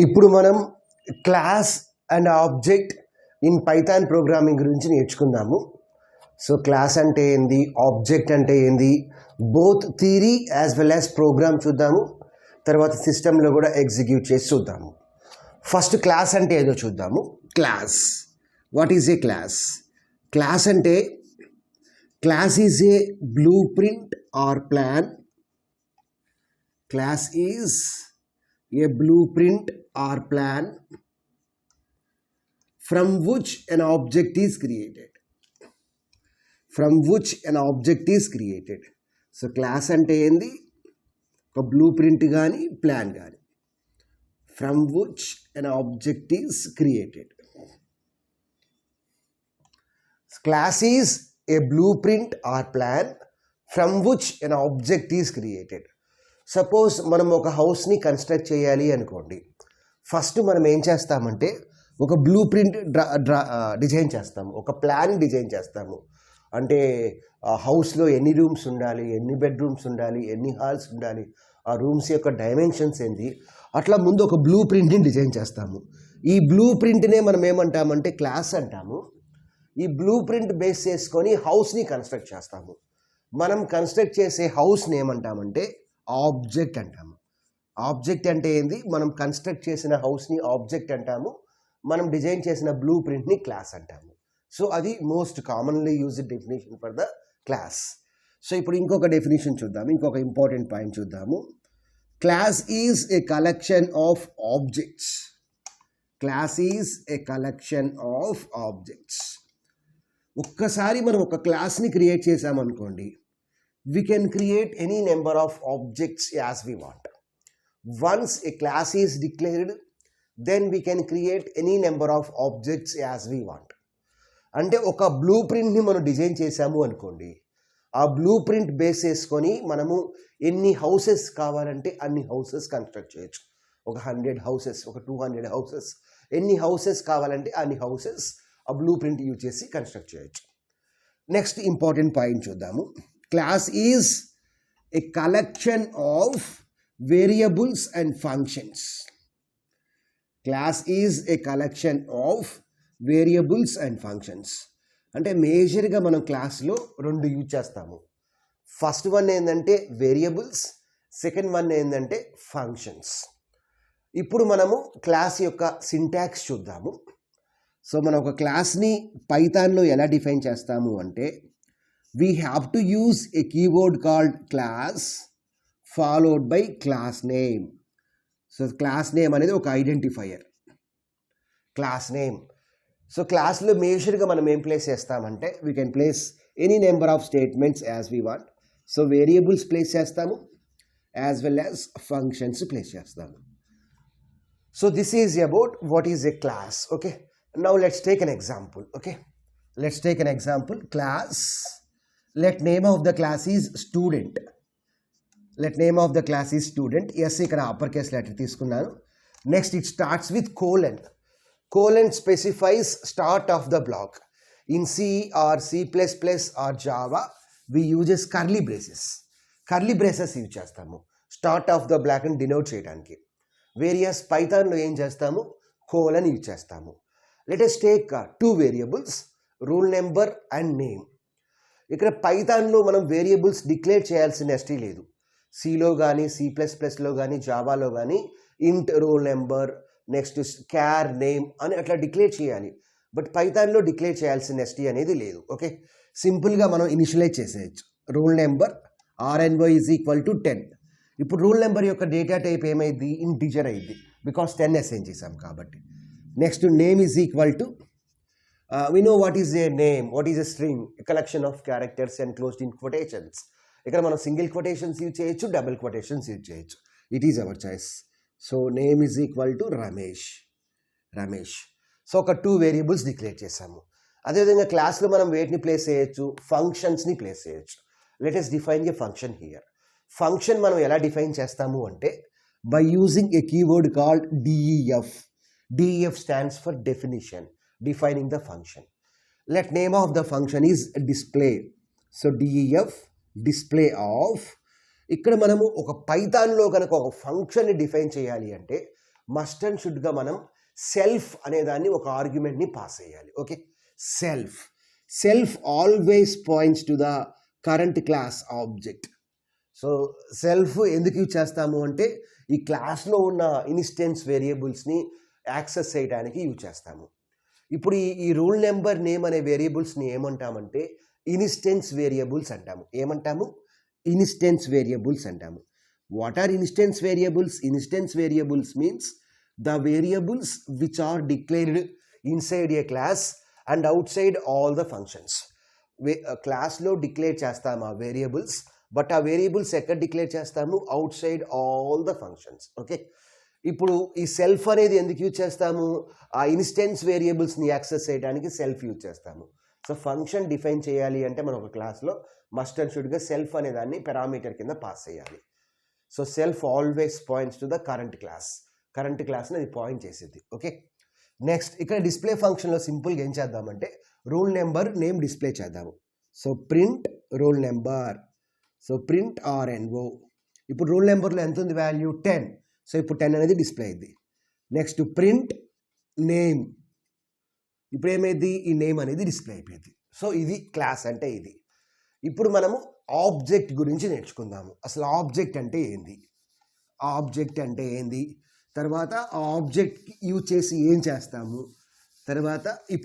ఇప్పుడు మనం class and object in Python programming గురించి నేర్చుకుందాము. సో క్లాస్ అంటే ఏంది, ఆబ్జెక్ట్ అంటే ఏంది, both theory as well as program చూద్దాము. తర్వాత సిస్టంలో కూడా ఎగ్జిక్యూట్ చేసి చూద్దాము. ఫస్ట్ క్లాస్ అంటే ఏదో చూద్దాము. Class, what is a class? Class అంటే class is a blue print or plan. Class is a blueprint or plan from which an object is created. From which an object is created. So class ante endi oka blueprint gaani plan gaani from which an object is created. Class is a blueprint or plan from which an object is created. Suppose మనం ఒక హౌస్ని construct చేయాలి అనుకోండి. First మనం ఏం చేస్తామంటే ఒక blue print design చేస్తాము, ఒక ప్లాన్ డిజైన్ చేస్తాము. అంటే ఆ హౌస్లో ఎన్ని రూమ్స్ ఉండాలి, ఎన్ని బెడ్రూమ్స్ ఉండాలి, ఎన్ని హాల్స్ ఉండాలి, ఆ రూమ్స్ యొక్క డైమెన్షన్స్ ఏంటి, అట్లా ముందు ఒక బ్లూ ప్రింట్ని డిజైన్ చేస్తాము. ఈ బ్లూ ప్రింట్నే మనం ఏమంటామంటే క్లాస్ అంటాము. ఈ బ్లూ ప్రింట్ బేస్ చేసుకొని హౌస్ని కన్స్ట్రక్ట్ చేస్తాము. మనం కన్స్ట్రక్ట్ చేసే హౌస్ని ఏమంటామంటే ఆబ్జెక్ట్ అంటాము. ఆబ్జెక్ట్ అంటే ఏంది, మనం కన్స్ట్రక్ట్ చేసిన హౌస్ని ఆబ్జెక్ట్ అంటాము, మనం డిజైన్ చేసిన బ్లూ ప్రింట్ని క్లాస్ అంటాము. సో అది most commonly used definition for the class. So ఇప్పుడు ఇంకొక డెఫినేషన్ చూద్దాము, ఇంకొక ఇంపార్టెంట్ పాయింట్ చూద్దాము. Class is A collection of objects. Class is A collection of objects. ఒక్కసారి మనం ఒక క్లాస్ని క్రియేట్ చేసామనుకోండి, we can create any number of objects as we want. Once a class is declared, then we can create any number of objects as we want. అంటే ఒక blue ప్రింట్ని మనం design చేసాము అనుకోండి, ఆ బ్లూ ప్రింట్ బేస్ చేసుకొని మనము ఎన్ని houses కావాలంటే అన్ని హౌసెస్ కన్స్ట్రక్ట్ చేయొచ్చు. ఒక 100 హౌసెస్, ఒక 200 హౌసెస్, ఎన్ని హౌసెస్ కావాలంటే అన్ని హౌసెస్ ఆ బ్లూ ప్రింట్ యూజ్ చేసి కన్స్ట్రక్ట్ చేయొచ్చు. నెక్స్ట్ ఇంపార్టెంట్ పాయింట్ చూద్దాము. Class is a collection of variables and functions. Class is a collection of variables and functions. అంటే మేజర్గా మనం క్లాస్లో రెండు యూజ్ చేస్తాము. ఫస్ట్ వన్ ఏంటంటే వేరియబుల్స్, సెకండ్ వన్ ఏంటంటే ఫంక్షన్స్. ఇప్పుడు మనము క్లాస్ యొక్క సింటాక్స్ చూద్దాము. సో మనం ఒక క్లాస్ని పైథాన్లో ఎలా డిఫైన్ చేస్తాము అంటే, we have to use a keyword called class followed by class name. So class name అనేది ఒక ఐడెంటిఫైయర్, క్లాస్ నేమ్. సో క్లాస్లో మేజర్గా మనం ఏం ప్లేస్ చేస్తామంటే we can place any number of statements as we want. So variables place చేస్తాము as well as functions place చేస్తాము. So this is about what is a class. Okay, now let's take an example. Okay, let's take an example. Class, let name of the class is student. Let name of the class is student. Yes, ఇక్కడ upper case letter తీసుకున్నాను. Next it starts with colon. Colon specifies start of the block. In C or C++ or Java we uses curly braces. Curly braces use చేస్తాము start of the బ్లాక్ని denote చేయడానికి. Whereas పైథాన్లో ఏం చేస్తాము, colon use చేస్తాము. Let us take 2 variables, roll number and name. ఇక్కడ పైథాన్లో మనం వేరియబుల్స్ డిక్లేర్ చేయాల్సిన నెస్టీ లేదు. సిలో కానీ C++లో కానీ జావాలో కానీ ఇంట్ రోల్ నెంబర్, నెక్స్ట్ క్యార్ నేమ్ అని అట్లా డిక్లేర్ చేయాలి. బట్ పైథాన్లో డిక్లేర్ చేయాల్సిన నెస్టీ అనేది లేదు. ఓకే, సింపుల్గా మనం ఇనిషియలైజ్ చేసేయచ్చు. Rule number RNY = 10. ఇప్పుడు రూల్ నెంబర్ యొక్క డేటా టైప్ ఏమైంది, ఇంటిజర్ అయింది, బికాస్ 10 అసైన్ చేసాం కాబట్టి. Next name = we know what is a name, what is a string, a collection of characters enclosed in quotations. ఇక్కడ మనం సింగిల్ quotations యూజ్ చేయొచ్చు, double quotations use చేయొచ్చు. It is our choice. So name = Ramesh, Ramesh. So ఒక 2 variables declare చేసాము. అదేవిధంగా క్లాస్లో మనం వేటిని ప్లేస్ చేయొచ్చు, ఫంక్షన్స్ని ప్లేస్ చేయొచ్చు. Let us define A function here. Function మనం ఎలా డిఫైన్ చేస్తాము అంటే by using a keyword called DEF. DEF stands for definition, defining the function. Let name of the function is display. So DEF display of. ఇక్కడ మనము ఒక పైథాన్లో కనుక ఒక ఫంక్షన్ని డిఫైన్ చేయాలి అంటే మస్ట్ అండ్ షుడ్గా మనం సెల్ఫ్ అనేదాన్ని ఒక ఆర్గ్యుమెంట్ని పాస్ చేయాలి. Okay, self always points to the current class object. So self ఎందుకు యూజ్ చేస్తాము అంటే ఈ క్లాస్లో ఉన్న ఇన్స్టెన్స్ వేరియబుల్స్ని యాక్సెస్ చేయడానికి యూజ్ చేస్తాము. ఇప్పుడు ఈ రూల్ నెంబర్ నేమ్ అనే వేరియబుల్స్ని ఏమంటామంటే ఇన్స్టెన్స్ వేరియబుల్స్ అంటాము. ఏమంటాము? ఇన్స్టెన్స్ వేరియబుల్స్ అంటాము. What are instance variables? Instance variables means the variables which are declared inside a class and outside all the functions. క్లాస్లో డిక్లేర్ చేస్తాము ఆ వేరియబుల్స్, బట్ ఆ variables ఎక్కడ డిక్లేర్ చేస్తాము? Outside all the functions. Okay, ఇప్పుడు ఈ self అనేది ఎందుకు యూజ్ చేస్తాము? ఆ ఇన్స్టెన్స్ వేరియబుల్స్ని యాక్సెస్ చేయడానికి సెల్ఫ్ యూజ్ చేస్తాము. సో ఫంక్షన్ డిఫైన్ చేయాలి అంటే మనం ఒక క్లాస్లో మస్ట్ అండ్ షుడ్గా సెల్ఫ్ అనే దాన్ని పారామీటర్ కింద పాస్ చేయాలి. So self always points to the current క్లాస్ని అది పాయింట్ చేసేది. ఓకే, నెక్స్ట్ ఇక్కడ డిస్ప్లే ఫంక్షన్లో సింపుల్గా ఏం చేద్దామంటే రూల్ నెంబర్ నేమ్ డిస్ప్లే చేద్దాము. So print rule number, so print RNO. ఇప్పుడు రూల్ నెంబర్లో ఎంత ఉంది వాల్యూ? 10. సో ఇప్పుడు 10 అనేది డిస్ప్లే అయింది. నెక్స్ట్ ప్రింట్ నేమ్, ఇప్పుడు ఏమైంది? ఈ నేమ్ అనేది డిస్ప్లే అయిపోయింది. సో ఇది క్లాస్ అంటే ఇది. ఇప్పుడు మనము ఆబ్జెక్ట్ గురించి నేర్చుకుందాము. అసలు ఆబ్జెక్ట్ అంటే ఏంది, తర్వాత ఆ ఆబ్జెక్ట్ యూజ్ చేసి ఏం చేస్తాము, తర్వాత ఈ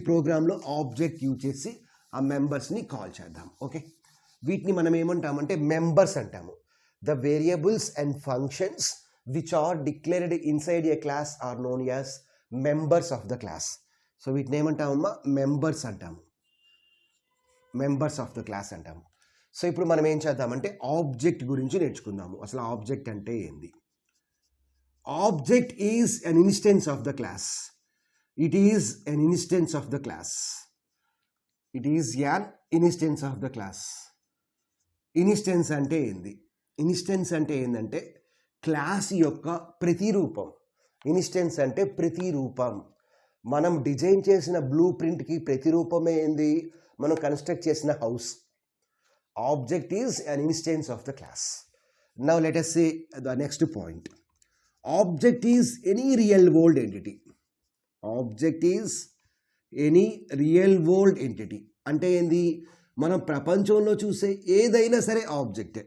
ప్రోగ్రాంలో ఆబ్జెక్ట్ యూజ్ చేసి ఆ మెంబర్స్ని కాల్ చేద్దాం. ఓకే, వీటిని మనం ఏమంటామంటే మెంబర్స్ అంటాము. The variables and functions which are declared inside a class are known as members of the class. So వీటిని ఏమంటామమ్మా? మెంబర్స్ అంటాము, మెంబర్స్ ఆఫ్ ద క్లాస్ అంటాము. సో ఇప్పుడు మనం ఏం చేద్దామంటే ఆబ్జెక్ట్ గురించి నేర్చుకుందాము. అసలు ఆబ్జెక్ట్ అంటే ఏంది? Object is an instance of the class. It is an instance of the class. Instance అంటే ఏంది? ఇన్స్టెన్స్ అంటే ఏంటంటే క్లాస్ యొక్క ప్రతిరూపం. ఇన్స్టెన్స్ అంటే ప్రతిరూపం. మనం డిజైన్ చేసిన బ్లూ ప్రింట్కి ప్రతిరూపమే ఏంది? మనం కన్స్ట్రక్ట్ చేసిన house. Object is an instance of the class. Now let us say the next point. Object is any real world entity. Object is any real world entity. అంటే ఏంది? మనం ప్రపంచంలో చూసే ఏదైనా సరే ఆబ్జెక్టే.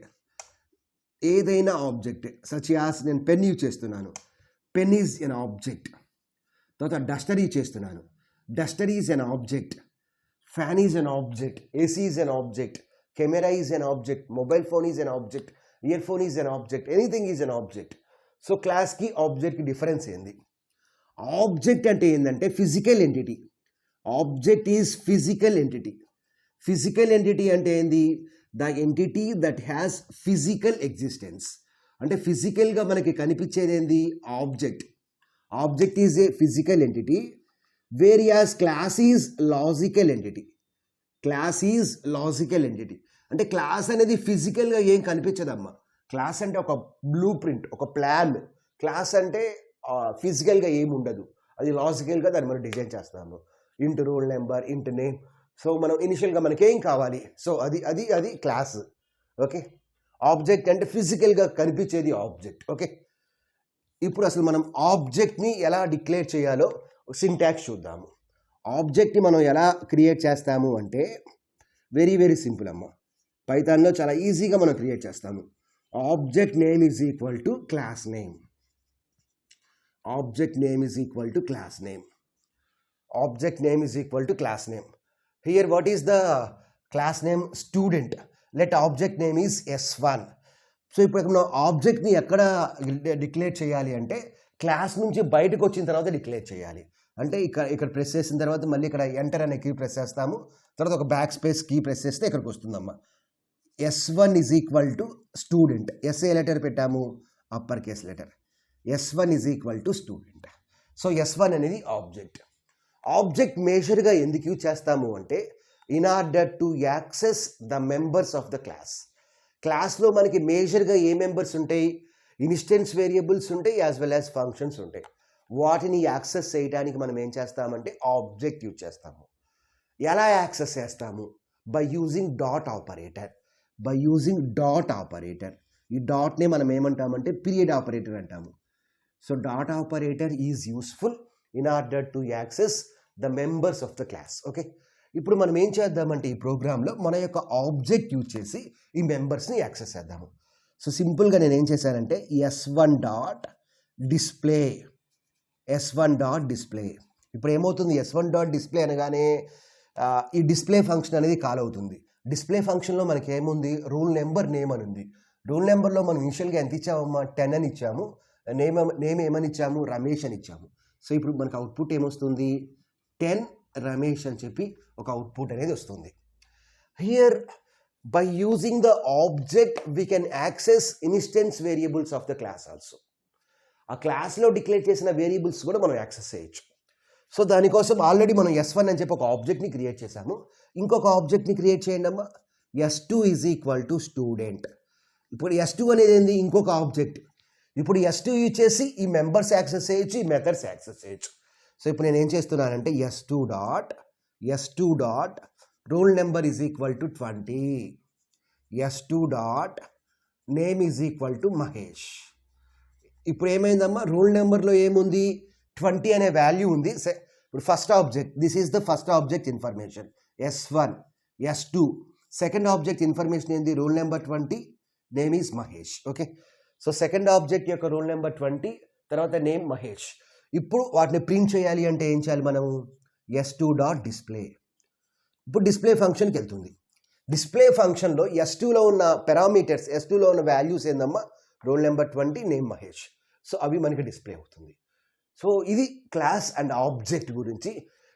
సచ్ యాస్ నేను పెన్ యూజ్ చేస్తున్నాను, pen is an object. తర్వాత డస్టర్ యూజ్ చేస్తున్నాను, Duster is an object. Fan is an object, AC is an object, camera is an object, mobile phone is an object, year phone is an object, anything is an object. So క్లాస్కి ఆబ్జెక్ట్కి difference ఏంది? Object అంటే ఏంటంటే physical entity. Object is physical entity. Physical entity అంటే ఏంది? The entity that has physical existence. అంటే ఫిజికల్గా మనకి కనిపించేది ఏంది? Object. Object is a physical entity, whereas class is logical entity. అంటే క్లాస్ అనేది ఫిజికల్గా ఏం కనిపించదమ్మా. క్లాస్ అంటే ఒక బ్లూ ప్రింట్, ఒక ప్లాన్. క్లాస్ అంటే ఫిజికల్గా ఏమి ఉండదు, అది లాజికల్గా దాన్ని మనం డిజైన్ చేస్తాము. Into rule number, into name. So మనం ఇనిషియల్గా మనకేం కావాలి, సో అది క్లాస్. ఓకే, ఆబ్జెక్ట్ అంటే ఫిజికల్గా కనిపించేది ఆబ్జెక్ట్. ఓకే, ఇప్పుడు అసలు మనం ఆబ్జెక్ట్ని ఎలా డిక్లేర్ చేయాలో సింటాక్స్ చూద్దాము. ఆబ్జెక్ట్ని మనం ఎలా క్రియేట్ చేస్తాము అంటే వెరీ సింపుల్ అమ్మ. పైథాన్లో చాలా ఈజీగా మనం క్రియేట్ చేస్తాము. Object name is equal to class name. Here what is the class name? Student. Let object name is S1. So ఇప్పుడు మనం ఆబ్జెక్ట్ని ఎక్కడ డిక్లేర్ చేయాలి అంటే క్లాస్ నుంచి బయటకు వచ్చిన తర్వాత డిక్లేర్ చేయాలి. అంటే ఇక్కడ ప్రెస్ చేసిన తర్వాత మళ్ళీ ఇక్కడ ఎంటర్ అనే కీ ప్రెస్ చేస్తాము, తర్వాత ఒక బ్యాక్ స్పేస్ కీ ప్రెస్ చేస్తే ఇక్కడికి వస్తుందమ్మా. S1 is equal to student. ఎస్ఏ లెటర్ పెట్టాము, upper case letter. S1 is equal to student. So S1 అనేది ఆబ్జెక్ట్ మేజర్గా ఎందుకు యూజ్ చేస్తాము అంటే in order to access the members of the class. క్లాస్లో మనకి మేజర్గా ఏ మెంబర్స్ ఉంటాయి? ఇన్స్టెన్స్ వేరియబుల్స్ ఉంటాయి, యాజ్ వెల్ యాజ్ ఫంక్షన్స్ ఉంటాయి. వాటిని యాక్సెస్ చేయడానికి మనం ఏం చేస్తామంటే ఆబ్జెక్ట్ యూజ్ చేస్తాము. ఎలా యాక్సెస్ చేస్తాము? By using dot operator. ఈ డాట్నే మనం ఏమంటామంటే పీరియడ్ ఆపరేటర్ అంటాము. So dot operator is useful in order to access the members of the class. Okay, ఇప్పుడు మనం ఏం చేద్దామంటే ఈ ప్రోగ్రాంలో మన యొక్క ఆబ్జెక్ట్ యూజ్ చేసి ఈ మెంబర్స్ని యాక్సెస్ చేద్దాము. సో సింపుల్గా నేను ఏం చేశానంటే S1 డాట్ డిస్ప్లే ఇప్పుడు ఏమవుతుంది, S1 డాట్ డిస్ప్లే అనగానే ఈ డిస్ప్లే ఫంక్షన్ అనేది కాల్ అవుతుంది. డిస్ప్లే ఫంక్షన్లో మనకి ఏముంది, రూల్ నెంబర్ నేమ్ అని ఉంది. రూల్ నెంబర్లో మనం ఇనిషియల్గా ఎంత ఇచ్చామమ్మా, 10 అని ఇచ్చాము. నేమ్ ఏమని ఇచ్చాము, రమేష్ అని ఇచ్చాము. సో ఇప్పుడు మనకు అవుట్పుట్ ఏమొస్తుంది, 10 రమేష్ అని చెప్పి ఒక అవుట్పుట్ అనేది వస్తుంది. Here by using the object we can access instance variables of the class also. ఆ క్లాస్లో డిక్లేర్ చేసిన వేరియబుల్స్ కూడా మనం యాక్సెస్ చేయొచ్చు. సో దానికోసం ఆల్రెడీ మనం S1 అని చెప్పి ఒక ఆబ్జెక్ట్ని క్రియేట్ చేసాము. ఇంకొక ఆబ్జెక్ట్ని క్రియేట్ చేయండి అమ్మా. S2 is equal to student. ఇప్పుడు S2 అనేది ఏంది, ఇంకొక ఆబ్జెక్ట్. ఇప్పుడు S2 యూజ్ చేసి ఈ మెంబర్స్ యాక్సెస్ చేయొచ్చు, ఈ మెథడ్స్ యాక్సెస్ చేయొచ్చు. సో ఇప్పుడు నేను ఏం చేస్తున్నానంటే S2 dot role number is equal to 20, S2 dot name is equal to Mahesh. ఇప్పుడు ఏమైందమ్మా, రోల్ నెంబర్లో ఏముంది, 20 అనే వాల్యూ ఉంది. ఇప్పుడు first object, this is the first object information S1, S2. Second object information ఏంది, roll number 20, name is Mahesh. Okay, so second object యొక్క roll number 20, తర్వాత నేమ్ మహేష్. ఇప్పుడు వాటిని ప్రింట్ చేయాలి అంటే ఏం చేయాలి మనం, S2 డాట్ డిస్ప్లే. ఇప్పుడు డిస్ప్లే ఫంక్షన్కి వెళ్తుంది. డిస్ప్లే ఫంక్షన్లో S2లో ఉన్న పారామీటర్స్, S2లో ఉన్న వాల్యూస్ ఏందమ్మా, role number 20, name Mahesh. So అవి మనకి డిస్ప్లే అవుతుంది. సో ఇది క్లాస్ అండ్ ఆబ్జెక్ట్ గురించి.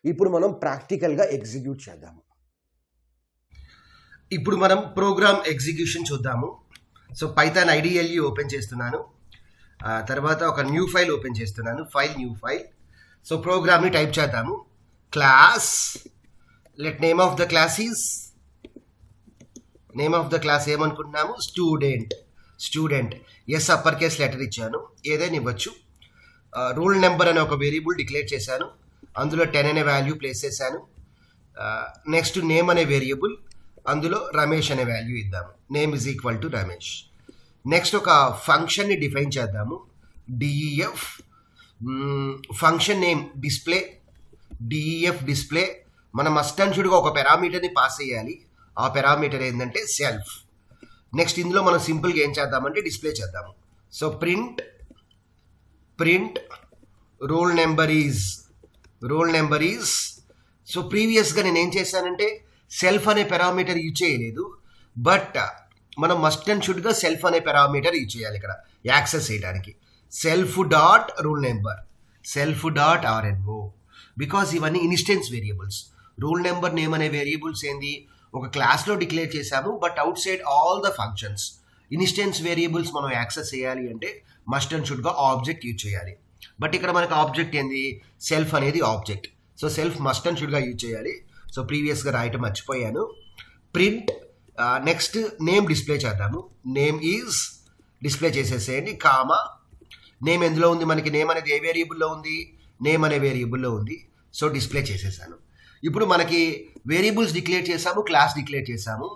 ఇప్పుడు మనం ప్రాక్టికల్గా ఎగ్జిక్యూట్ చేద్దాము. ఇప్పుడు మనం ప్రోగ్రామ్ ఎగ్జిక్యూషన్ చూద్దాము. సో పైథాన్ IDLE ఓపెన్ చేస్తున్నాను. తర్వాత ఒక న్యూ ఫైల్ ఓపెన్ చేస్తున్నాను, న్యూ ఫైల్. సో ప్రోగ్రామ్ని టైప్ చేద్దాము. Class, let name of the class ఏమనుకుంటున్నాము, student. S upper case letter ఇచ్చాను, ఏదైనా ఇవ్వచ్చు. రూల్ నెంబర్ అనే ఒక వేరియబుల్ డిక్లేర్ చేశాను, అందులో 10 అనే వాల్యూ ప్లేస్ చేశాను. నెక్స్ట్ నేమ్ అనే వేరియబుల్, అందులో రమేష్ అనే వాల్యూ ఇద్దాము, name is equal to Ramesh. Next ఒక ఫంక్షన్ని డిఫైన్ చేద్దాము, DEF. Function name DEF display. మనం మస్ట్ అండ్ షుడ్గా ఒక పారామీటర్ని పాస్ చేయాలి. ఆ పారామీటర్ ఏంటంటే సెల్ఫ్. నెక్స్ట్ ఇందులో మనం సింపుల్గా ఏం చేద్దామంటే డిస్ప్లే చేద్దాము. So print roll number is. So ప్రీవియస్గా నేను ఏం చేశానంటే సెల్ఫ్ అనే పారామీటర్ యూజ్ చేయలేదు, బట్ మనం మస్ట్ అండ్ షుడ్గా సెల్ఫ్ అనే పారామీటర్ యూజ్ చేయాలి ఇక్కడ యాక్సెస్ చేయడానికి. Self dot roll number, self dot RNO, because ఇవన్నీ instance variables. Roll number name అనే వేరియబుల్స్ ఏంది, ఒక క్లాస్లో డిక్లేర్ చేశాము, but outside all the functions. Instance variables మనం యాక్సెస్ చేయాలి అంటే మస్ట్ అండ్ షుడ్గా ఆబ్జెక్ట్ యూజ్ చేయాలి. బట్ ఇక్కడ మనకు ఆబ్జెక్ట్ ఏంది, సెల్ఫ్ అనేది object. So self must and షుడ్గా యూజ్ చేయాలి. సో ప్రీవియస్గా రాయటం మర్చిపోయాను. ప్రింట్, నెక్స్ట్ నేమ్ డిస్ప్లే చేద్దాము. నేమ్ ఈజ్ డిస్ప్లే చేసేసేయండి, కామా. నేమ్ ఎందులో ఉంది, మనకి నేమ్ అనేది ఏ వేరియబుల్లో ఉంది, నేమ్ అనే వేరియబుల్లో ఉంది. సో డిస్ప్లే చేసేసాను. ఇప్పుడు మనకి వేరియబుల్స్ డిక్లేర్ చేసాము, క్లాస్ డిక్లేర్ చేసాము.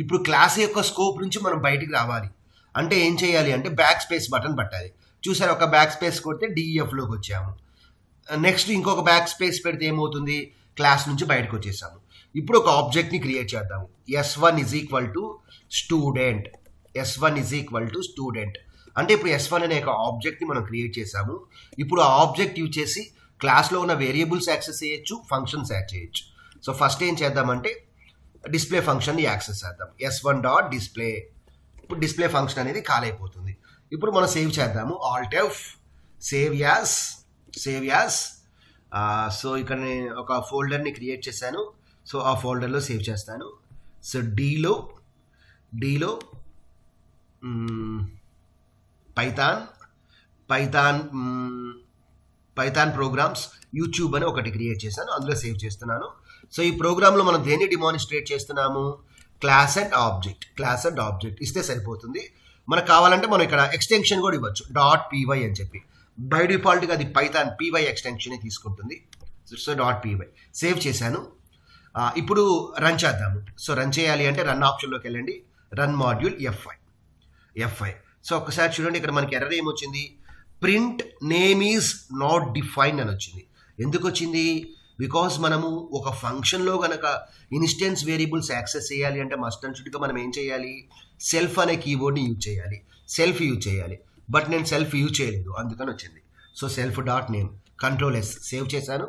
ఇప్పుడు క్లాస్ యొక్క స్కోప్ నుంచి మనం బయటికి రావాలి అంటే ఏం చేయాలి అంటే బ్యాక్ స్పేస్ బటన్ పట్టాలి. చూసారు, ఒక బ్యాక్ స్పేస్ కొడితే DEFలోకి వచ్చాము. నెక్స్ట్ ఇంకొక బ్యాక్ స్పేస్ పెడితే ఏమవుతుంది, క్లాస్ నుంచి బయటకు వచ్చేసాము. ఇప్పుడు ఒక ఆబ్జెక్ట్ని క్రియేట్ చేద్దాము. S1 is equal to student. అంటే ఇప్పుడు S1 అనే ఒక ఆబ్జెక్ట్ని మనం క్రియేట్ చేసాము. ఇప్పుడు ఆ ఆబ్జెక్ట్ యూజ్ చేసి క్లాస్లో ఉన్న వేరియబుల్స్ యాక్సెస్ చేయొచ్చు, ఫంక్షన్స్ యాడ్ చేయొచ్చు. సో ఫస్ట్ ఏం చేద్దామంటే డిస్ప్లే ఫంక్షన్ని యాక్సెస్ చేద్దాం. S1 dot display. ఇప్పుడు డిస్ప్లే ఫంక్షన్ అనేది కాల్ అయిపోతుంది. ఇప్పుడు మనం సేవ్ చేద్దాము. Alt F, save as. So ఇక్కడ నేను ఒక ఫోల్డర్ని క్రియేట్ చేశాను. సో ఆ ఫోల్డర్లో సేవ్ చేస్తాను. సో డీలో పైథాన్ ప్రోగ్రామ్స్ యూట్యూబ్ అని ఒకటి క్రియేట్ చేశాను, అందులో సేవ్ చేస్తున్నాను. సో ఈ ప్రోగ్రాంలో మనం దేన్ని డిమాన్స్ట్రేట్ చేస్తున్నాము, క్లాస్ అండ్ ఆబ్జెక్ట్ ఇస్తే సరిపోతుంది. మనకు కావాలంటే మనం ఇక్కడ ఎక్స్టెన్షన్ కూడా ఇవ్వచ్చు, .py అని చెప్పి. బై డిఫాల్ట్గా అది పైథాన్ py ఎక్స్టెన్షన్ తీసుకుంటుంది. సో .py సేవ్ చేశాను. ఇప్పుడు రన్ చేద్దాము. సో రన్ చేయాలి అంటే రన్ ఆప్షన్లోకి వెళ్ళండి, రన్ మాడ్యూల్ F5. సో ఒకసారి చూడండి, ఇక్కడ మనకి ఎర్రర్ ఏమొచ్చింది, print name is not defined అని వచ్చింది. ఎందుకు వచ్చింది? బికాస్ మనము ఒక ఫంక్షన్లో కనుక ఇన్స్టెన్స్ వేరియబుల్స్ యాక్సెస్ చేయాలి అంటే మస్ట్ అండ్ షుడ్గా మనం ఏం చేయాలి? సెల్ఫ్ అనే కీవర్డ్ని యూజ్ చేయాలి, సెల్ఫ్ యూజ్ చేయాలి. బట్ నేను సెల్ఫ్ యూజ్ చేయలేదు, అందుకని వచ్చింది. So self dot name, control yes, save చేశాను.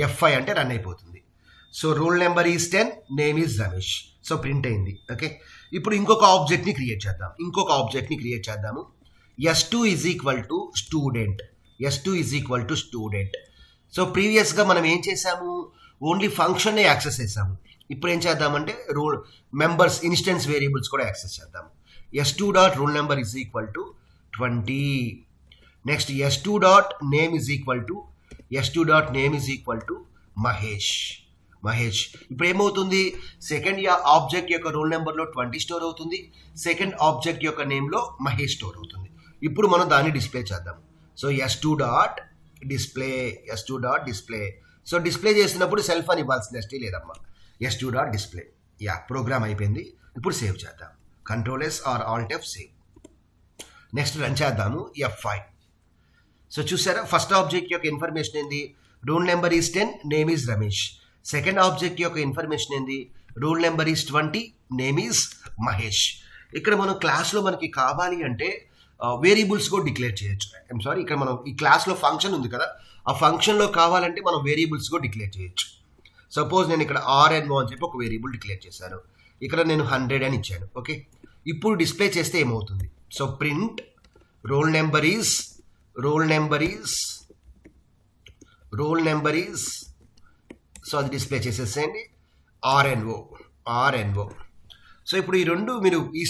F5 అంటే రన్ అయిపోతుంది. So role number is 10, name is Ramesh. So print అయింది. ఓకే, ఇప్పుడు ఇంకొక ఆబ్జెక్ట్ని క్రియేట్ చేద్దాము. S2 is equal to student. So ప్రీవియస్గా మనం ఏం చేసాము? ఓన్లీ ఫంక్షన్నే యాక్సెస్ చేసాము. ఇప్పుడు ఏం చేద్దామంటే మెంబర్స్ ఇన్స్టెన్స్ వేరియబుల్స్ కూడా యాక్సెస్ చేద్దాము. S2 dot role number is equal to 20. Next S2 dot name is equal to Mahesh. ఇప్పుడు ఏమవుతుంది? సెకండ్ ఆబ్జెక్ట్ యొక్క రోల్ నెంబర్లో 20 స్టోర్ అవుతుంది, సెకండ్ ఆబ్జెక్ట్ యొక్క నేమ్లో మహేష్ స్టోర్ అవుతుంది. ఇప్పుడు మనం దాన్ని డిస్ప్లే చేద్దాం. So S2 dot display. So display చేసినప్పుడు సెల్ఫ్ అని ఇవ్వాల్సిన నెక్స్ట్ లేదమ్మా. S2 dot display. ప్రోగ్రామ్ అయిపోయింది. ఇప్పుడు సేవ్ చేద్దాం. Control S or alt F, save. Next run చేద్దాము. F5. సో చూసారా, ఫస్ట్ ఆబ్జెక్ట్ యొక్క ఇన్ఫర్మేషన్ ఏంది? Roll number is 10, name is Ramesh. Second object యొక్క ఇన్ఫర్మేషన్ ఏంది? Roll number is 20, name is Mahesh. ఇక్కడ మనం క్లాస్లో మనకి కావాలి అంటే వేరియబుల్స్ కూడా డిక్లేర్ చేయొచ్చు. ఇక్కడ మనం ఈ క్లాస్లో ఫంక్షన్ ఉంది కదా, ఆ ఫంక్షన్లో కావాలంటే మనం వేరియబుల్స్ కూడా డిక్లేర్ చేయొచ్చు. సపోజ్ నేను ఇక్కడ RNO అని చెప్పి ఒక వేరియబుల్ డిక్లేర్ చేశాను. ఇక్కడ నేను 100 అని ఇచ్చాను. ఓకే, ఇప్పుడు డిస్ప్లే చేస్తే ఏమవుతుంది? So print roll number is so అది డిస్ప్లే చేసేసేయండి. RNO. సో ఇప్పుడు ఈ రెండు మీరు ఈ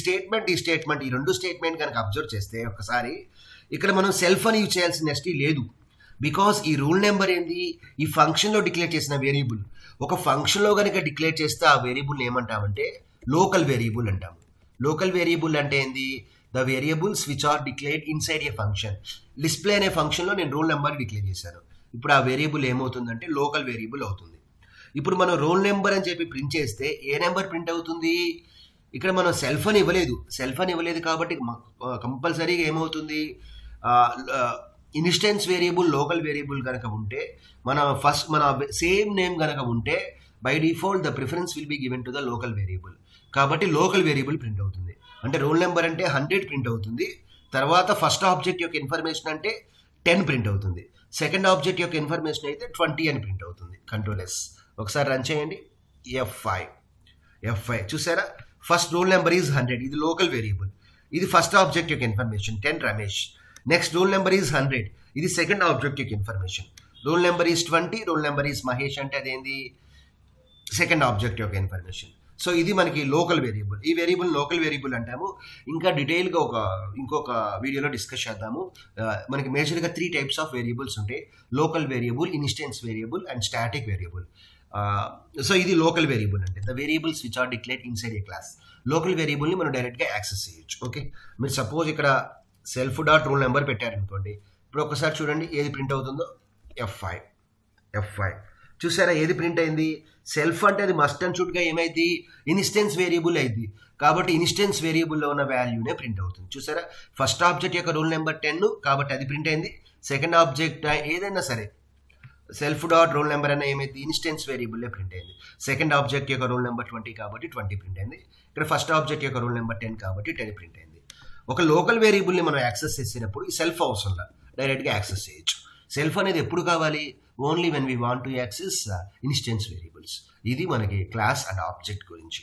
రెండు స్టేట్మెంట్ కనుక అబ్జర్వ్ చేస్తే ఒకసారి ఇక్కడ మనం సెల్ఫ్ అని యూజ్ చేయాల్సిన నెస్టీ లేదు. బికాస్ ఈ రూల్ నెంబర్ ఏంది? ఈ ఫంక్షన్లో డిక్లేర్ చేసిన వేరియబుల్. ఒక ఫంక్షన్లో కనుక డిక్లేర్ చేస్తే ఆ వేరియబుల్ ఏమంటామంటే లోకల్ వేరియబుల్ అంటాము. లోకల్ వేరియబుల్ అంటే ఏంది? The variables which are declared inside a function. Display అనే ఫంక్షన్లో నేను రోల్ నెంబర్ డిక్లేర్ చేశాను. ఇప్పుడు ఆ వేరియబుల్ ఏమవుతుందంటే లోకల్ వేరియబుల్ అవుతుంది. ఇప్పుడు మనం రోల్ నెంబర్ అని చెప్పి ప్రింట్ చేస్తే ఏ నెంబర్ ప్రింట్ అవుతుంది? ఇక్కడ మనం సెల్ఫ్ అని ఇవ్వలేదు కాబట్టి కంపల్సరీగా ఏమవుతుంది? ఇన్స్టెన్స్ వేరియబుల్ లోకల్ వేరియబుల్ కనుక ఉంటే మన సేమ్ నేమ్ కనుక ఉంటే by default the preference will be given to the local variable. కాబట్టి లోకల్ వేరియబుల్ ప్రింట్ అవుతుంది. అంటే రోల్ నెంబర్ అంటే 100 ప్రింట్ అవుతుంది. తర్వాత ఫస్ట్ ఆబ్జెక్ట్ యొక్క ఇన్ఫర్మేషన్ అంటే 10 ప్రింట్ అవుతుంది. సెకండ్ ఆబ్జెక్ట్ యొక్క ఇన్ఫర్మేషన్ అయితే 20 అని ప్రింట్ అవుతుంది. కంట్రోల్ ఎస్, ఒకసారి రన్ చేయండి. F5 చూసారా, ఫస్ట్ రోల్ నెంబర్ ఈజ్ 100, ఇది లోకల్ వేరియబుల్. ఇది ఫస్ట్ ఆబ్జెక్ట్ యొక్క information 10 Ramesh. Next role number is 100, ఇది సెకండ్ ఆబ్జెక్ట్ యొక్క information. Role number is 20, role number is Mahesh అంటే అదేంది? సెకండ్ ఆబ్జెక్ట్ యొక్క ఇన్ఫర్మేషన్. సో ఇది మనకి లోకల్ వేరియబుల్. ఈ వేరియబుల్ లోకల్ వేరియబుల్ అంటాము. ఇంకా డీటెయిల్గా ఇంకొక వీడియోలో డిస్కస్ చేద్దాము. మనకి మేజర్గా 3 టైప్స్ ఆఫ్ వేరియబుల్స్ ఉంటాయి: local variable, instance variable and static variable. So ఇది లోకల్ వేరియబుల్ అంటే the variables which are declared inside a class. Local వేరియబుల్ని మనం డైరెక్ట్గా యాక్సెస్ చేయొచ్చు. ఓకే, మీరు సపోజ్ ఇక్కడ సెల్ఫ్ డాట్ రోల్ నెంబర్ పెట్టారనుకోండి. ఇప్పుడు ఒకసారి చూడండి ఏది ప్రింట్ అవుతుందో. F5 చూసారా, ఏది ప్రింట్ అయింది? సెల్ఫ్ అంటే అది మస్ట్ అండ్ షుడ్గా ఏమైంది? ఇన్స్టెన్స్ వేరియబుల్ అయింది. కాబట్టి ఇన్స్టెన్స్ వేరియబుల్లో ఉన్న వాల్యూనే ప్రింట్ అవుతుంది. చూసారా, ఫస్ట్ ఆబ్జెక్ట్ యొక్క రోల్ నెంబర్ 10 కాబట్టి అది ప్రింట్ అయింది. సెకండ్ ఆబ్జెక్ట్ ఏదైనా సరే సెల్ఫ్ డాట్ రోల్ నెంబర్ అన్న ఏమైంది? ఇన్స్టెన్స్ వేరియబుల్లే ప్రింట్ అయింది. సెకండ్ ఆబ్జెక్ట్ యొక్క రోల్ నెంబర్ 20 కాబట్టి 20 ప్రింట్ అయింది. ఇక్కడ ఫస్ట్ ఆబ్జెక్ట్ యొక్క రోల్ నెంబర్ 10 కాబట్టి 10 ప్రింట్ అయింది. ఒక లోకల్ వేరియబుల్ని మనం యాక్సెస్ చేసినప్పుడు ఈ సెల్ఫ్ అవసరంలా డైరెక్ట్గా యాక్సెస్ చేయొచ్చు. సెల్ఫ్ అనేది ఎప్పుడు కావాలి? Only when we want to access instance variables. ఇది మనకి క్లాస్ అండ్ ఆబ్జెక్ట్ గురించి.